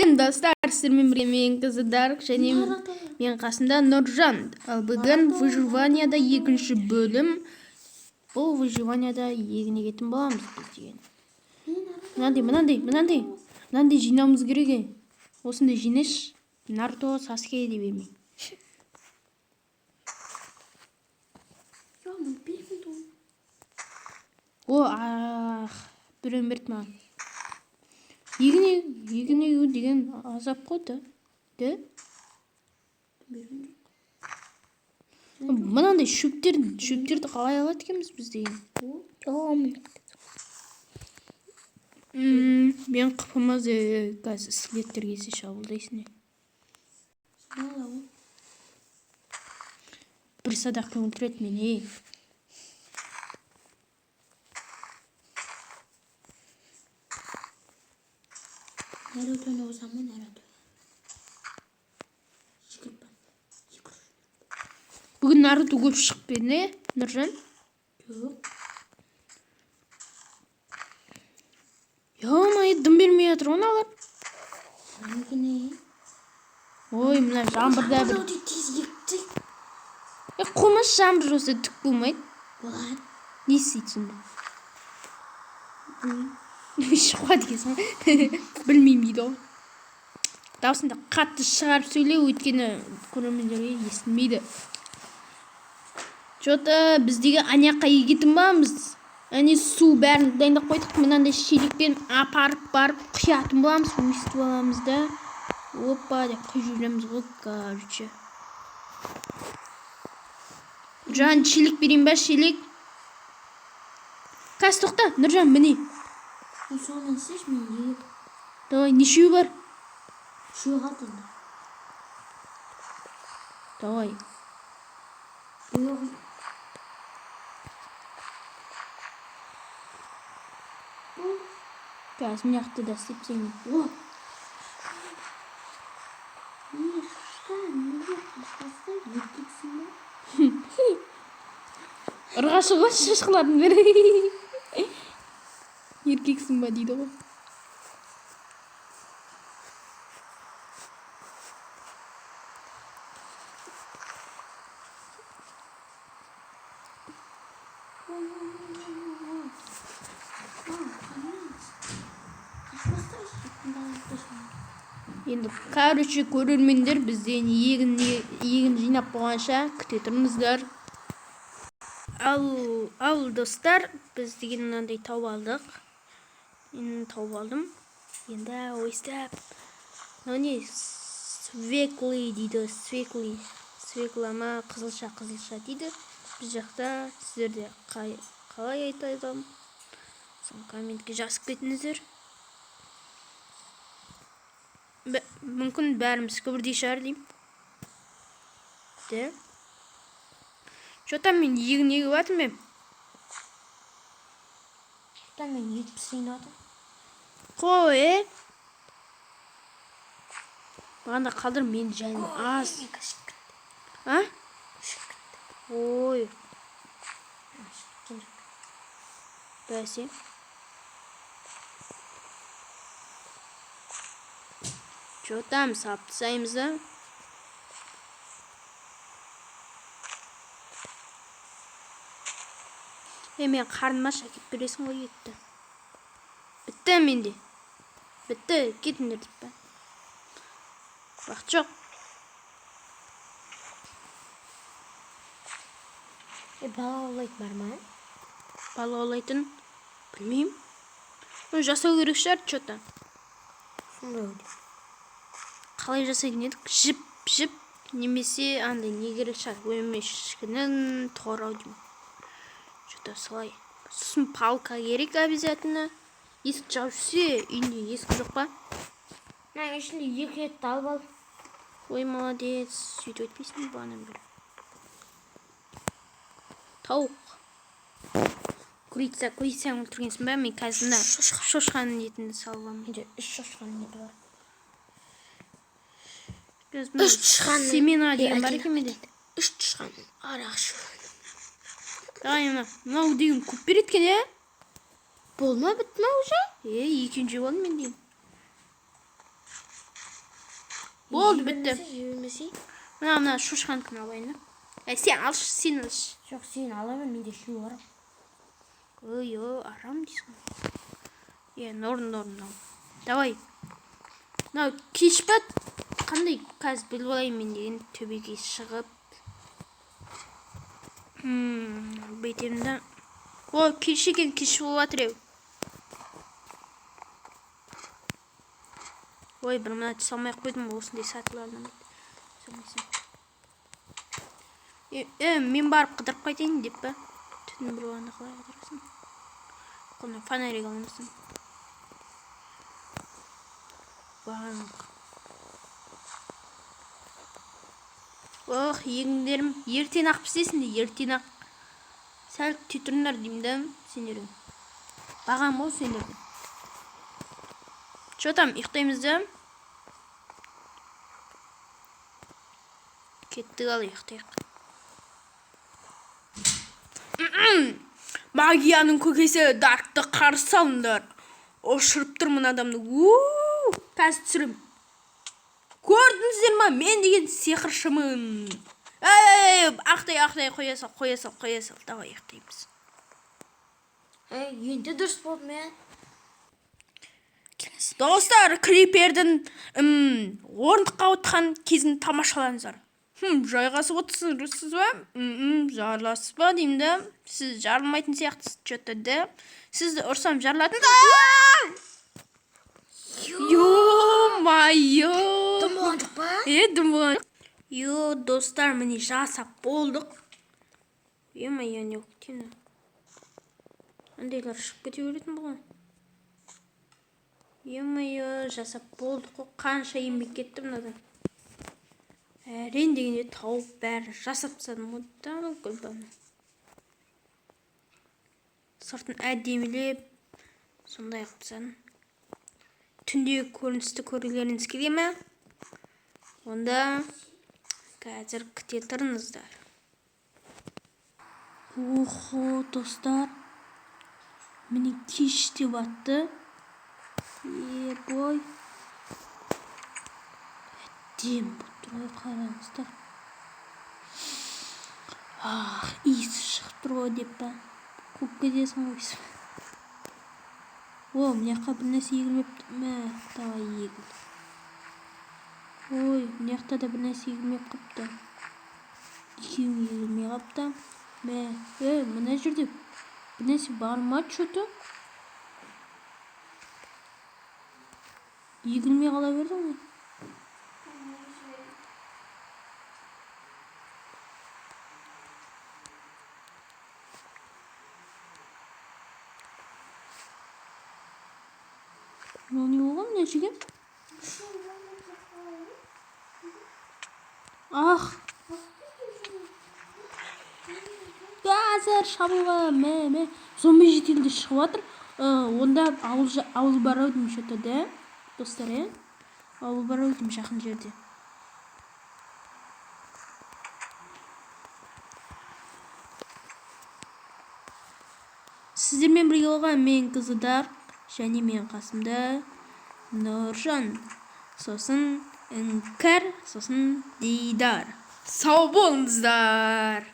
Сәлем достар, сіздермен бірге мен Қызыдар және мен қасында Нұржан. Ал бүгін выживанияда екінші бөлім. Бұл выживанияда егіне кетін боламыз біз деген. Мынандай жинауымыз керек. Осындай жинеш. Наруто, Саске де бермей. О, біреу берді маған. Егіне деген азап қойды. Мынандай шөптерді қалай алады екенбіз біз деген. Мен қыпымыз қазір скелеттер келсе шабуылдайсың. Бір садақпен өлтіреді мені. Naruto'nu o zaman Naruto. Бүгін Наруто көп шығып берді, не, Нұржан? Жоқ. Ой, дым бермей жатыр оны алар. Не? Ой, мына жаңбырда бір. Қомас жаңбыр осы түк болмайды. Болады. Не істейді Шуға дегесің. Білмеймін дейді ғой. Даусында қатты шығарып сөйлеу, өйткені көрермендерге естілмейді. Жота біздегі анаяққа егетін боламыз. Әне су бәрін дайындап қойдық. Мынандай шелекпен апарып барып құятын боламыз. Өйстіп аламыз да. Опа деп құйып жүреміз ғой, короче. Нұржан, шелек берейін ба, шелек? Қазір тоқта, Нұржан, міне. Соны сеш мен егіп. Давай, нешеу бар? Үшеу қалды. Давай. Қазір мына жақты да істепсең. Ұрғашы ғой шашқылардың бірі. Еркексің ба дейді ғой. Енді, короче, көрермендер бізден егін жинап болғанша күте тұрыңыздар. Ал достар, біз деген мынандай тауып алдық. Мен тауып алдым. Енді ойстап. Не, свеклый дейді, свеклый. Свеклама қызылша дейді. Біз жақта сіздерде қалай айтайдым? Соң комментке жазып кетіңіздер. Мүмкін бәрімізге бірдей шығар деймін. Де. Жота мен егін егіп атым мен. Жота мен 70 жинадым. Қой, Бағанда қалдыр мен жайым аз. А? Ой. Бәсе. Жотам сапты сайымыз да. Мен қарныма шәкеп бересің ғой етті. Бітті менде. Бітті, кетіңдер деп бә. Бақыт жоқ. Бала олайды бар ма? Бала олайтын білмеймін. Жасау керек шығар, что-то. Қалай жасайтын едік? Жіп, немесе андай не керек шығар? Өмешкінің тоғырау деймін. Что-то солай. Сосын палка керек обязательно. Есік жауып жүрсе, үйінде есік жоқ па? Мен ішінде 2 етті алып ал. Ой, молодец. Сөйтіп өтпейсің бағанан бері. Тауық. Курица өлтіргенсің ба? Мен қазір шошқаның етінді салып аламын. Менде 3 шошқаның еті бар. 3 семена деген бар екен менде. 3 шошқаның арақ шу. Мынау деген көп береді екен, Болма бітті ма уже? Екінші болдым мен деймін. Болды, бітті. Жібермесе. Мына шошқаныкін алайын. Сен алшы, сен алшы. Жоқ, сен аламын, менде шу бар. Ой, арам дейсің. Норм. Давай. Мынау кеш па? Қандай қазір біліп алайын мен деген төбеге шығып. Бейтемді. Кеш екен, кеш болып жатыр еу. Ой, бір мына түс алмай қойдым, осындай сатыларынан. Мен барып қыдырып қайтайын деп па? Түтін бір оғанда қалай қыдырасың? Қона фонарик алмасын. Банк. Егіндерім ертең ақ пісесін де, ертең ақ. Сәл түтірінлер деймді сендерің. Бағам ол сендердің. Что там, ұйықтаймыз да? Кеттік ал, ұйықтайық. Магияның көкесі Даркты қарсы алыңдар. Ұшырып тұрмын адамды. Қазір түсірім. Көрдіңіздер ма? Мен деген сиқыршымын. Ақтай, қоя сал. Давай, ұйықтаймыз. Енді дұрыс болды ме? Достар, крипердің орындыққа отқан кезін тамашалаңыздар. Жайғасып отырсыз ба? Жарласыз ба деймді. Сіз жарылмайтын сияқтысыз чөттіді. Сізді ұрсам жарылатын. Ё-майо! Дым болғандық па? Дым болғандық. Достар, міне жасап болдық. Ё-майо, не өктені. Андайлар шығып кете өретін болған. Ё-майо, жасап болдық. Қанша еңбек кетті мынадан. Әрең дегенде тауып бәрі жасап тастадым. Одан гүлбаны. Сыртын әдемілеп, сондай қыпсан. Түнде көріністі көргілеріңіз келе ме? Онда қазір күте тұрыңыздар. Достар. Міне кеште батты. Бой. Әдем бұттырой қараңыздар. Иісі шығып тұр ғой деп па. Көп кетесің ойсың. Мына жаққа бір нәрсе егілмепті. Давай егіл. Мына жақта да бір нәрсе егілмеп қапты. Екеуі егілмей қапты. Мына жерде бір нәрсе бар ма чөті? Егілмей қала берді ғой. Не болған мына жерге? Қазір шабуға зомби жетелді шығып жатыр. Онда ауыл бар ау деймін что-то, да? Достар, ауыл бар ау деймін жақын жерде. Сіздермен бірге болған мен қызыдар. Және мен қасымда Нұржан, сосын Іңкәр, сосын Дидар. Сау болыңыздар!